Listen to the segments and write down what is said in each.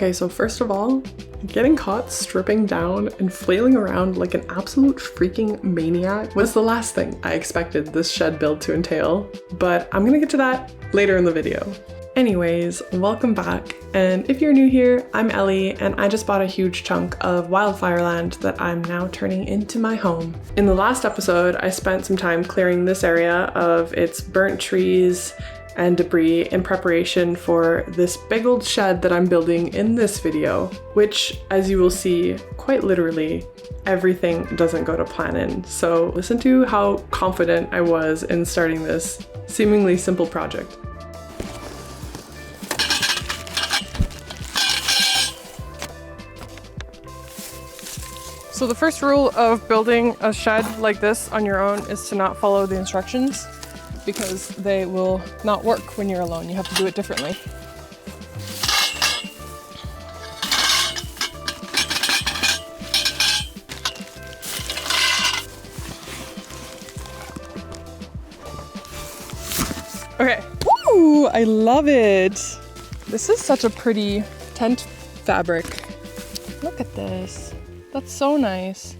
Okay, so first of all, getting caught stripping down and flailing around like an absolute freaking maniac was the last thing I expected this shed build to entail, but I'm gonna get to that later in the video. Anyways, welcome back, and if you're new here, I'm Ellie, and I just bought a huge chunk of wildfire land that I'm now turning into my home. In the last episode, I spent some time clearing this area of its burnt trees and debris in preparation for this big old shed that I'm building in this video, which, as you will see, quite literally, everything doesn't go to plan in. So listen to how confident I was in starting this seemingly simple project. So the first rule of building a shed like this on your own is to not follow the instructions, because they will not work when you're alone. You have to do it differently. Okay. Woo! I love it. This is such a pretty tent fabric. Look at this. That's so nice.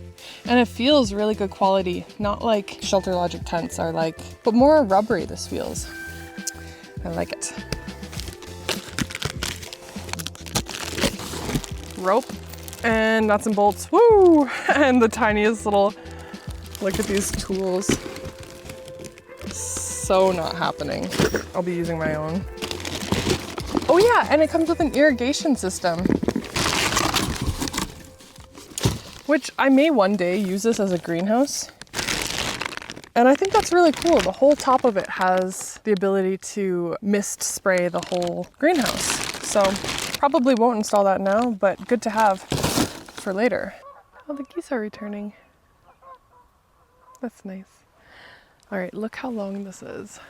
And it feels really good quality, not like Shelter Logic tents are like, but more rubbery this feels. I like it. Rope and nuts and bolts, woo! And the tiniest little, look at these tools. So not happening. I'll be using my own. Oh yeah, and it comes with an irrigation system, which I may one day use this as a greenhouse. And I think that's really cool. The whole top of it has the ability to mist spray the whole greenhouse. So probably won't install that now, but good to have for later. Oh, the geese are returning. That's nice. All right, look how long this is.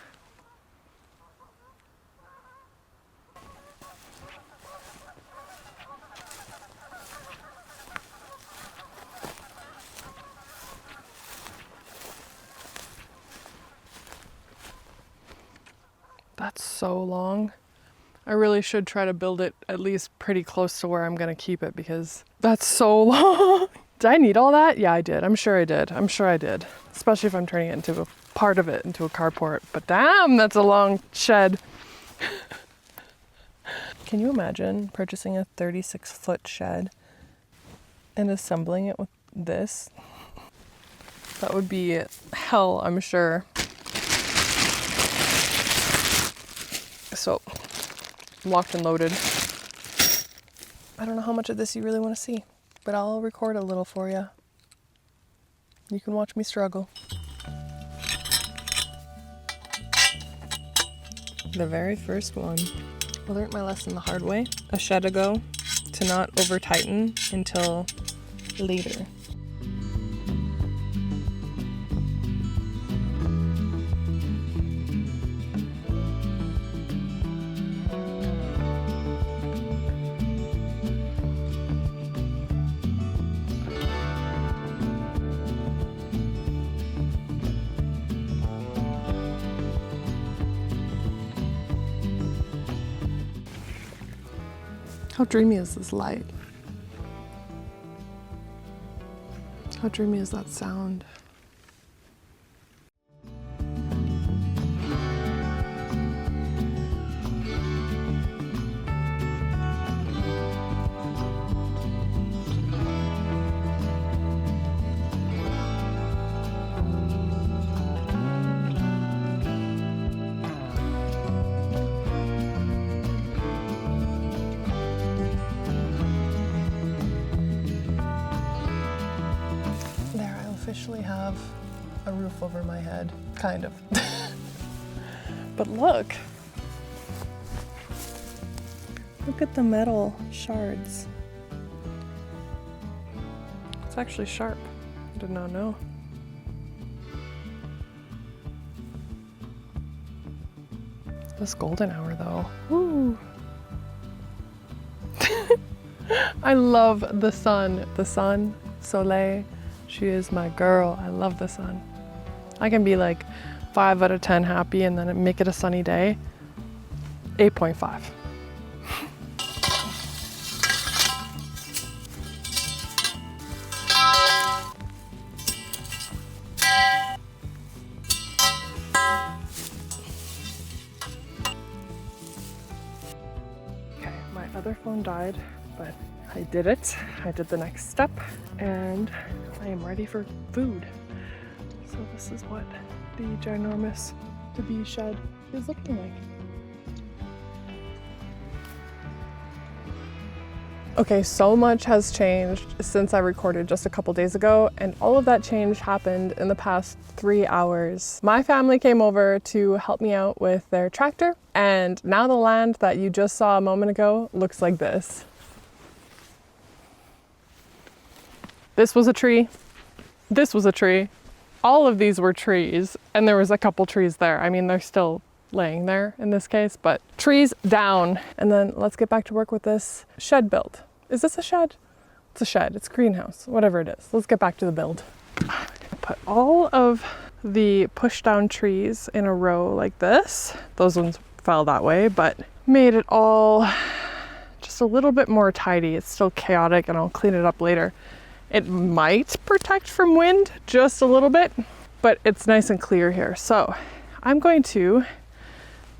That's so long. I really should try to build it at least pretty close to where I'm gonna keep it, because that's so long. Did I need all that? Yeah, I did. I'm sure I did. Especially if I'm turning it into a part of it into a carport. But damn, that's a long shed. Can you imagine purchasing a 36-foot shed and assembling it with this? That would be hell, I'm sure. So, locked and loaded. I don't know how much of this you really want to see, but I'll record a little for you. You can watch me struggle. The very first one. I learned my lesson the hard way a shed ago, to not over tighten until later. How dreamy is this light? How dreamy is that sound? Officially have a roof over my head, kind of. But look at the metal shards. It's actually sharp. I did not know. This golden hour though. Woo. I love the sun. The sun, Soleil. She is my girl. I love the sun. I can be like 5 out of 10 happy and then make it a sunny day. 8.5. phone died, but I did it. I did the next step and I am ready for food. So this is what the ginormous bee shed is looking like. Okay, so much has changed since I recorded just a couple days ago, and all of that change happened in the past 3 hours. My family came over to help me out with their tractor, and now the land that you just saw a moment ago looks like this. This was a tree. This was a tree. All of these were trees, and there was a couple trees there. I mean, they're still laying there in this case, but trees down. And then let's get back to work with this shed build. Is this a shed? It's a shed. It's a greenhouse, whatever it is. Let's get back to the build. Put all of the push down trees in a row like this. Those ones fell that way, but made it all just a little bit more tidy. It's still chaotic and I'll clean it up later. It might protect from wind just a little bit, but it's nice and clear here. So I'm going to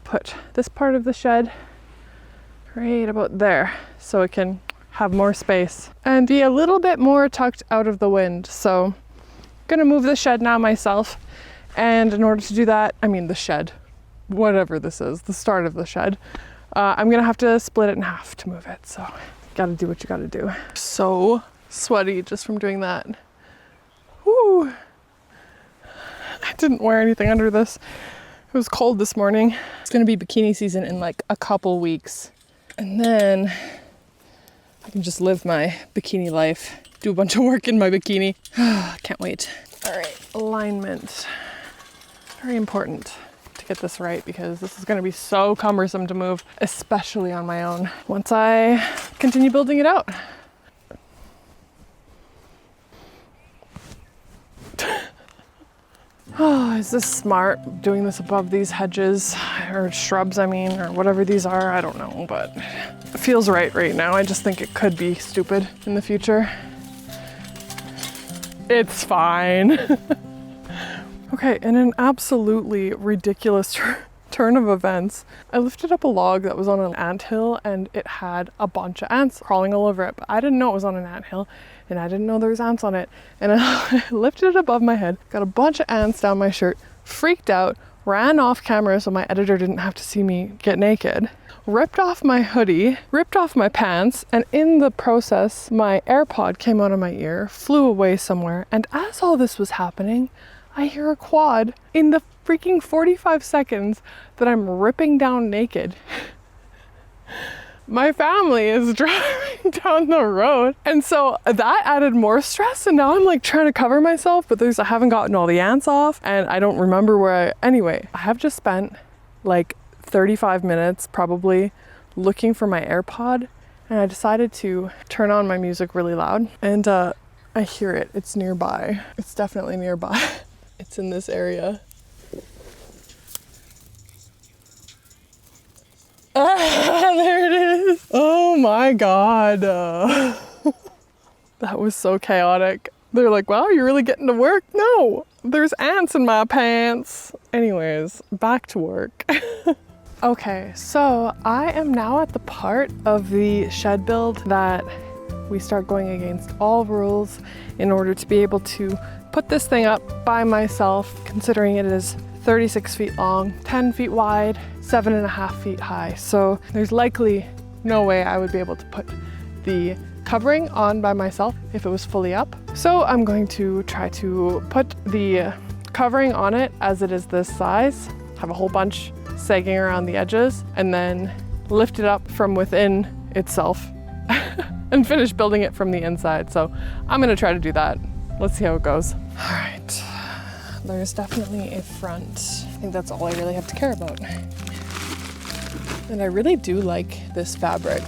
put this part of the shed right about there so it can have more space and be a little bit more tucked out of the wind. So I'm gonna move the shed now myself, and in order to do that, I mean the shed, whatever this is, the start of the shed, I'm gonna have to split it in half to move it. So gotta do what you gotta do. So sweaty just from doing that. Woo! I didn't wear anything under this. It was cold this morning. It's gonna be bikini season in like a couple weeks. And then I can just live my bikini life, do a bunch of work in my bikini. Can't wait. All right, alignment. Very important to get this right because this is gonna be so cumbersome to move, especially on my own, once I continue building it out. Oh, is this smart, doing this above these hedges or shrubs, I mean, or whatever these are? I don't know, but it feels right now. I just think it could be stupid in the future. It's fine. Okay, in an absolutely ridiculous turn of events, I lifted up a log that was on an anthill and it had a bunch of ants crawling all over it, but I didn't know it was on an anthill. And I didn't know there was ants on it. And I lifted it above my head, got a bunch of ants down my shirt, freaked out, ran off camera so my editor didn't have to see me get naked, ripped off my hoodie, ripped off my pants, and in the process, my AirPod came out of my ear, flew away somewhere. And as all this was happening, I hear a quad in the freaking 45 seconds that I'm ripping down naked. My family is driving down the road. And so that added more stress. And now I'm like trying to cover myself, but I haven't gotten all the ants off and I don't remember where anyway, I have just spent like 35 minutes probably looking for my AirPod, and I decided to turn on my music really loud, and I hear it. It's nearby. It's definitely nearby. It's in this area. There it is. Oh my God. That was so chaotic. They're like, wow, you're really getting to work? No, there's ants in my pants. Anyways, back to work. Okay, so I am now at the part of the shed build that we start going against all rules in order to be able to put this thing up by myself, considering it is 36 feet long, 10 feet wide, 7.5 feet high. So there's likely no way I would be able to put the covering on by myself if it was fully up. So I'm going to try to put the covering on it as it is this size, have a whole bunch sagging around the edges, and then lift it up from within itself and finish building it from the inside. So I'm gonna try to do that. Let's see how it goes. All right, there's definitely a front. I think that's all I really have to care about. And I really do like this fabric.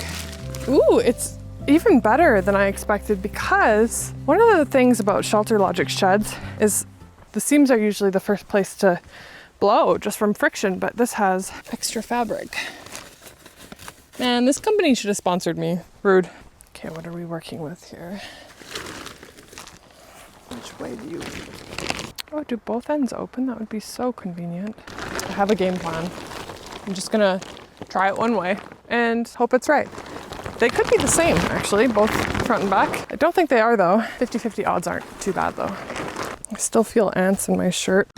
Ooh, it's even better than I expected, because one of the things about Shelter Logic sheds is the seams are usually the first place to blow just from friction, but this has extra fabric. Man, this company should have sponsored me. Rude. Okay, what are we working with here? Which way do you... Oh, do both ends open? That would be so convenient. I have a game plan. I'm just gonna try it one way and hope it's right. They could be the same, actually, both front and back. I don't think they are, though. 50-50 odds aren't too bad, though. I still feel ants in my shirt.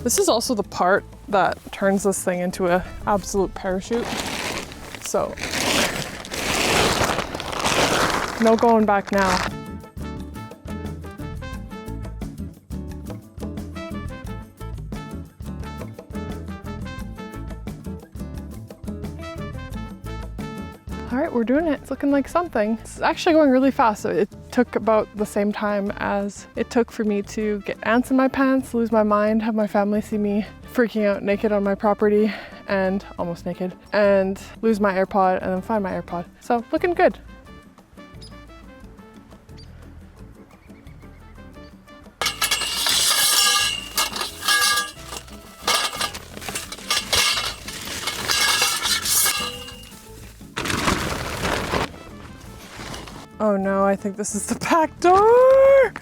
This is also the part that turns this thing into an absolute parachute. So, no going back now. All right, we're doing it. It's looking like something. It's actually going really fast. So it took about the same time as it took for me to get ants in my pants, lose my mind, have my family see me freaking out naked on my property and almost naked, and lose my AirPod and then find my AirPod. So looking good. Oh no, I think this is the back door.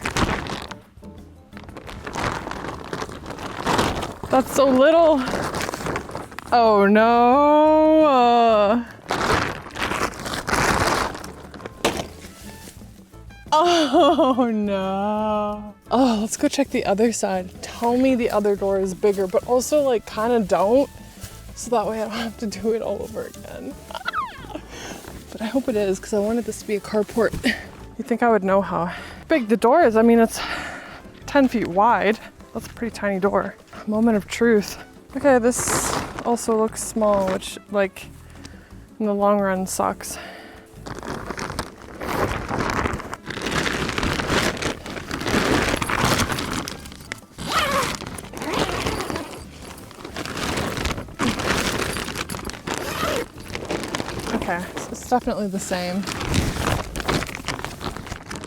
That's so little. Oh no. Oh no. Oh, let's go check the other side. Tell me the other door is bigger, but also like kind of don't. So that way I don't have to do it all over again. But I hope it is, because I wanted this to be a carport. You'd think I would know how big the door is. I mean, it's 10 feet wide. That's a pretty tiny door. Moment of truth. Okay, this also looks small, which, like, in the long run sucks. Okay, so it's definitely the same.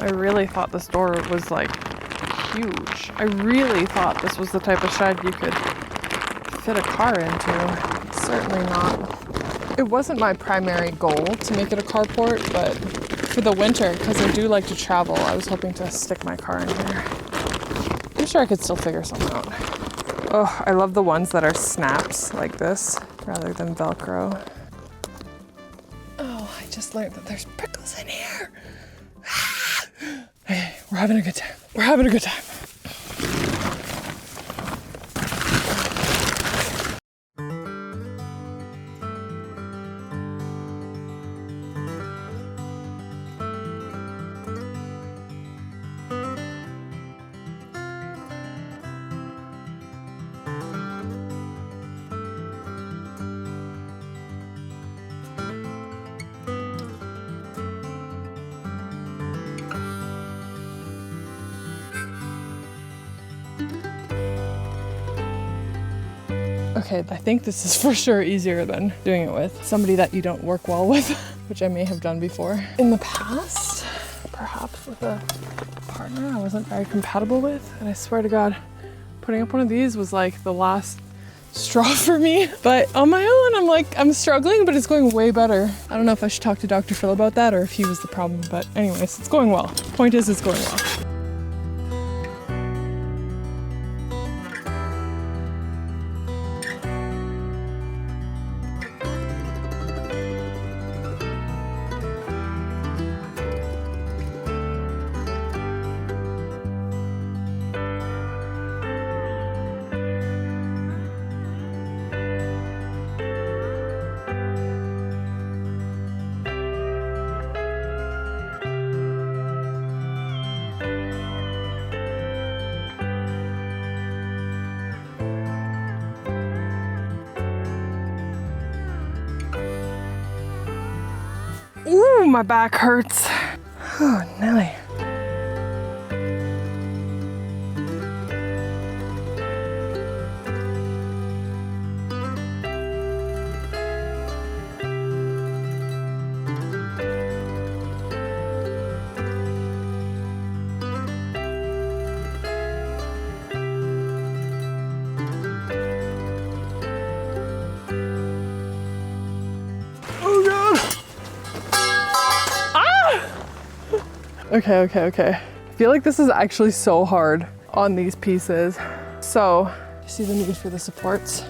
I really thought this door was like huge. I really thought this was the type of shed you could fit a car into. Certainly not. It wasn't my primary goal to make it a carport, but for the winter, because I do like to travel, I was hoping to stick my car in here. I'm sure I could still figure something out. Oh, I love the ones that are snaps like this rather than Velcro. Oh, I just learned that there's prickles in here. Hey, we're having a good time. We're having a good time. Okay, I think this is for sure easier than doing it with somebody that you don't work well with, which I may have done before. In the past, perhaps with a partner I wasn't very compatible with, and I swear to God, putting up one of these was like the last straw for me. But on my own, I'm struggling, but it's going way better. I don't know if I should talk to Dr. Phil about that or if he was the problem, but anyways, it's going well. Point is, it's going well. Ooh, my back hurts. Oh, Nelly. Okay. I feel like this is actually so hard on these pieces. So, you see the need for the supports.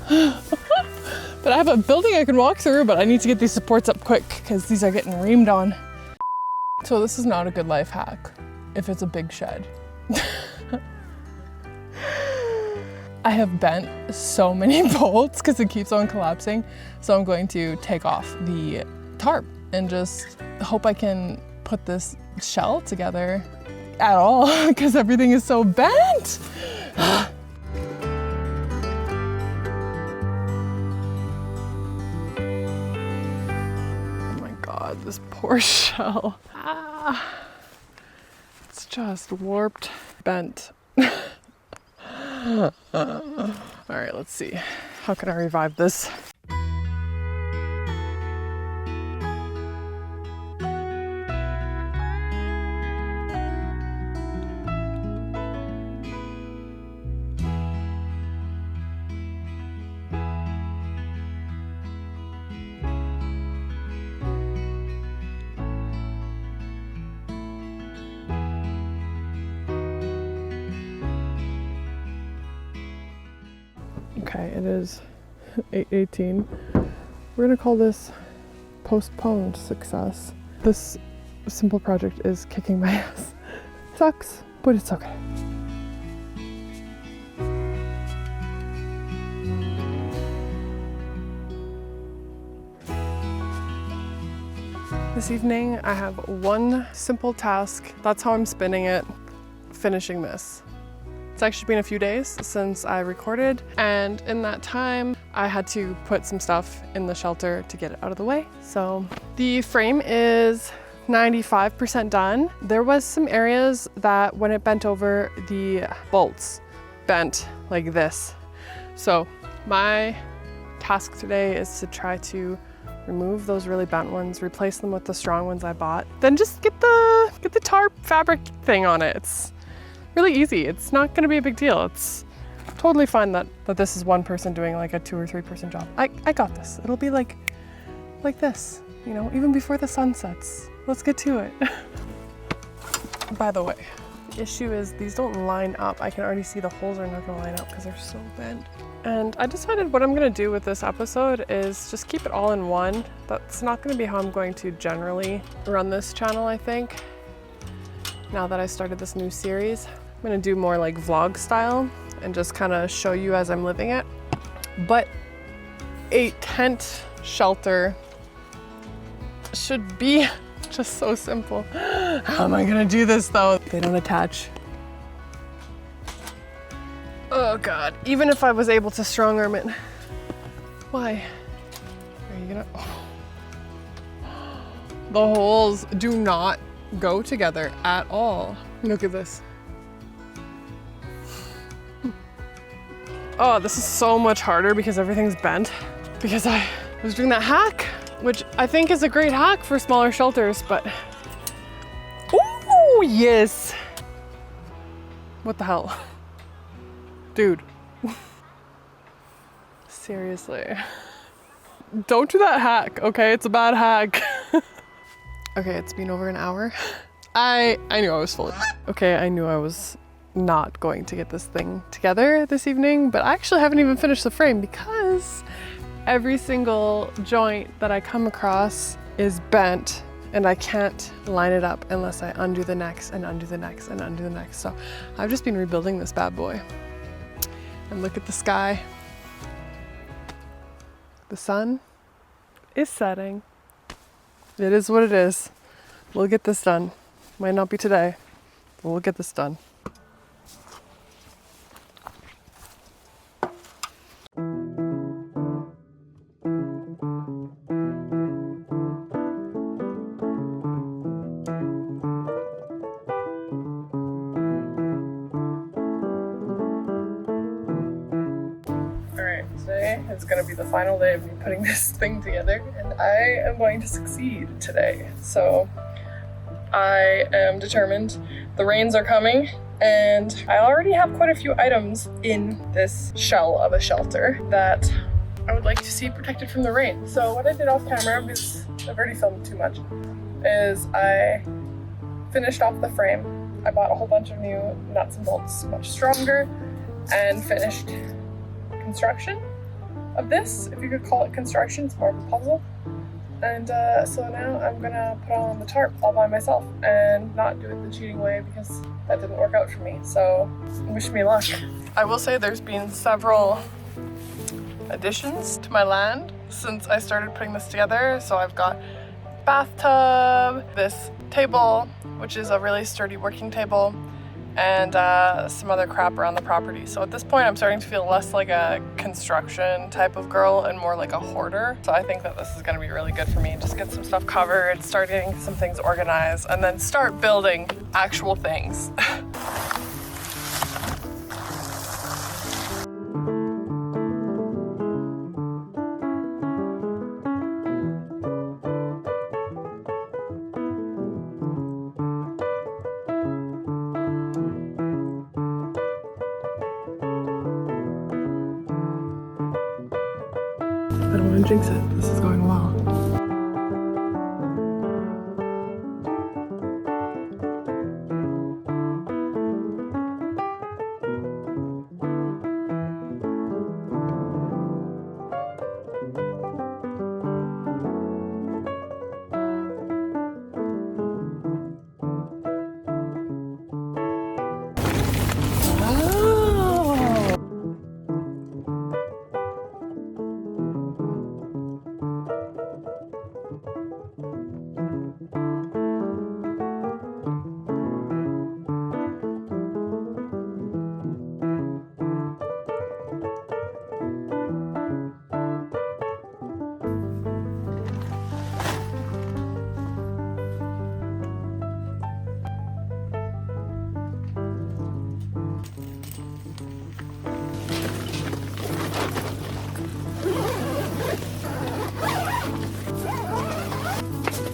But I have a building I can walk through, but I need to get these supports up quick because these are getting reamed on. So this is not a good life hack if it's a big shed. I have bent so many bolts because it keeps on collapsing. So I'm going to take off the tarp and just hope I can put this shell together at all because everything is so bent. Oh my God, this poor shell. It's just warped, bent. All right, let's see. How can I revive this? Okay, it is 8:18. We're gonna call this postponed success. This simple project is kicking my ass. Sucks, but it's okay. This evening I have one simple task. That's how I'm spinning it, finishing this. It's actually been a few days since I recorded, and in that time I had to put some stuff in the shelter to get it out of the way. So the frame is 95% done. There was some areas that when it bent over, the bolts bent like this. So my task today is to try to remove those really bent ones, replace them with the strong ones I bought, then just get the tarp fabric thing on it. It's really easy. It's not gonna be a big deal. It's totally fine that this is one person doing like a 2 or 3 person job. I got this. It'll be like this, you know, even before the sun sets. Let's get to it. By the way, the issue is these don't line up. I can already see the holes are not gonna line up because they're so bent. And I decided what I'm gonna do with this episode is just keep it all in one. That's not gonna be how I'm going to generally run this channel, I think. Now that I started this new series, I'm gonna do more like vlog style and just kind of show you as I'm living it. But a tent shelter should be just so simple. How am I gonna do this though? They don't attach. Oh God, even if I was able to strong arm it. Why? Are you gonna? Oh. The holes do not go together at all. Look at this. Oh, this is so much harder because everything's bent. Because I was doing that hack, which I think is a great hack for smaller shelters, but ooh, yes. What the hell? Dude. Seriously. Don't do that hack, okay? It's a bad hack. Okay, it's been over an hour. I knew I was full of okay, I knew I was not going to get this thing together this evening, but I actually haven't even finished the frame because every single joint that I come across is bent and I can't line it up unless I undo the next and undo the next and undo the next. So I've just been rebuilding this bad boy. And look at the sky. The sun is setting. It is what it is. We'll get this done. Might not be today, but we'll get this done. Today is going to be the final day of me putting this thing together, and I am going to succeed today. So I am determined. The rains are coming, and I already have quite a few items in this shell of a shelter that I would like to see protected from the rain. So what I did off camera, because I've already filmed too much, is I finished off the frame. I bought a whole bunch of new nuts and bolts, much stronger, and finished construction of this, if you could call it construction. It's more of a puzzle. And so now I'm gonna put on the tarp all by myself and not do it the cheating way because that didn't work out for me. So wish me luck. I will say there's been several additions to my land since I started putting this together. So I've got bathtub, this table, which is a really sturdy working table, and some other crap around the property. So at this point I'm starting to feel less like a construction type of girl and more like a hoarder. So I think that this is gonna be really good for me. Just get some stuff covered, start getting some things organized, and then start building actual things. I don't want to jinx it. This is going well.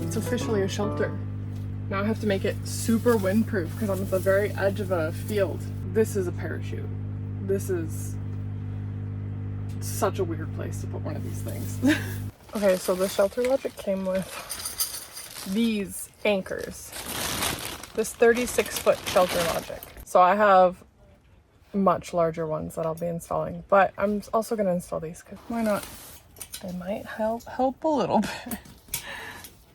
It's officially a shelter. Now I have to make it super windproof because I'm at the very edge of a field. This is a parachute. This is such a weird place to put one of these things. Okay, so the Shelter Logic came with these anchors. This 36-foot Shelter Logic. So I have much larger ones that I'll be installing, but I'm also gonna install these because why not? They might help a little bit.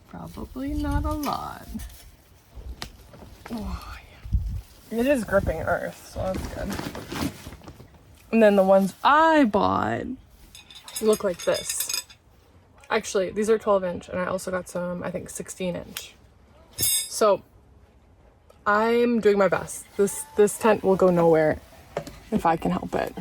Probably not a lot. Oh, yeah. It is gripping earth, so that's good. And then the ones I bought look like this. Actually, these are 12-inch, and I also got some, I think, 16-inch. So I'm doing my best. This tent will go nowhere if I can help it.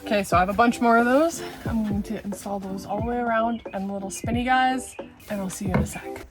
Okay, so I have a bunch more of those. I'm going to install those all the way around and the little spinny guys, and I'll see you in a sec.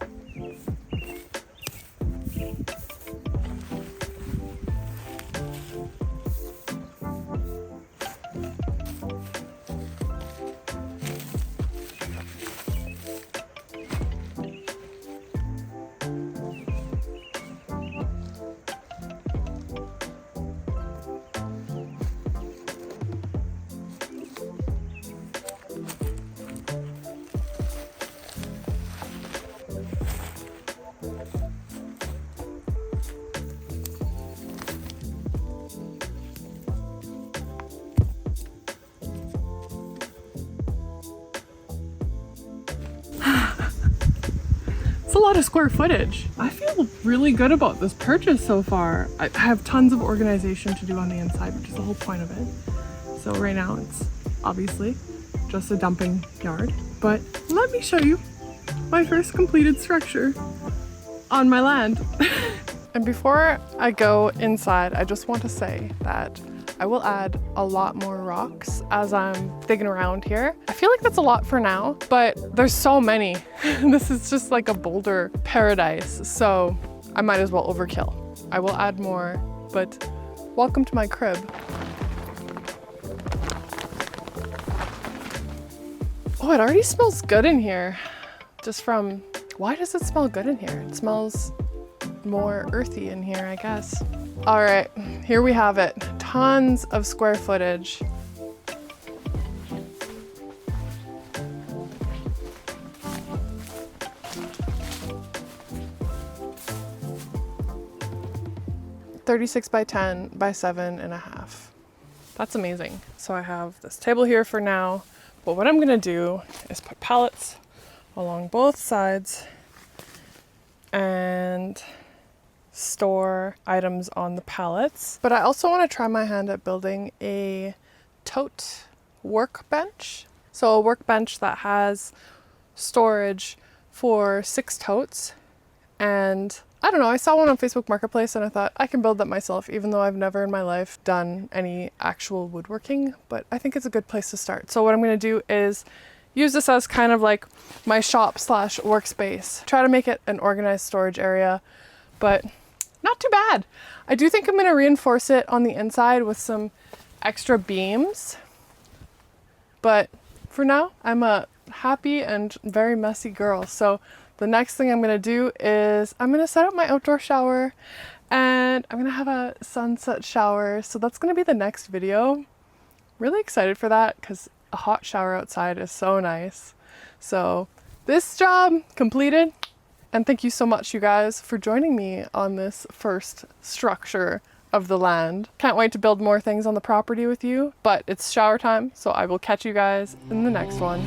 It's a lot of square footage. I feel really good about this purchase so far. I have tons of organization to do on the inside, which is the whole point of it. So right now it's obviously just a dumping yard, but let me show you my first completed structure on my land. And before I go inside, I just want to say that I will add a lot more rocks as I'm digging around here. I feel like that's a lot for now, but there's so many. This is just like a boulder paradise, so I might as well overkill. I will add more, but welcome to my crib. Oh, it already smells good in here. Just from, why does it smell good in here? It smells more earthy in here, I guess. All right, here we have it. Tons of square footage. "36 by 10 by 7.5. That's amazing. So I have this table here for now, but what I'm gonna do is put pallets along both sides and store items on the pallets. But I also want to try my hand at building a tote workbench. So a workbench that has storage for 6 totes. And I don't know, I saw one on Facebook Marketplace and I thought I can build that myself, even though I've never in my life done any actual woodworking, but I think it's a good place to start. So what I'm going to do is use this as kind of like my shop / workspace. Try to make it an organized storage area, but not too bad. I do think I'm going to reinforce it on the inside with some extra beams, but for now I'm a happy and very messy girl. So the next thing I'm going to do is I'm going to set up my outdoor shower and I'm going to have a sunset shower. So that's going to be the next video. Really excited for that because a hot shower outside is so nice. So this job completed, and thank you so much, you guys, for joining me on this first structure of the land. Can't wait to build more things on the property with you, but it's shower time, so I will catch you guys in the next one.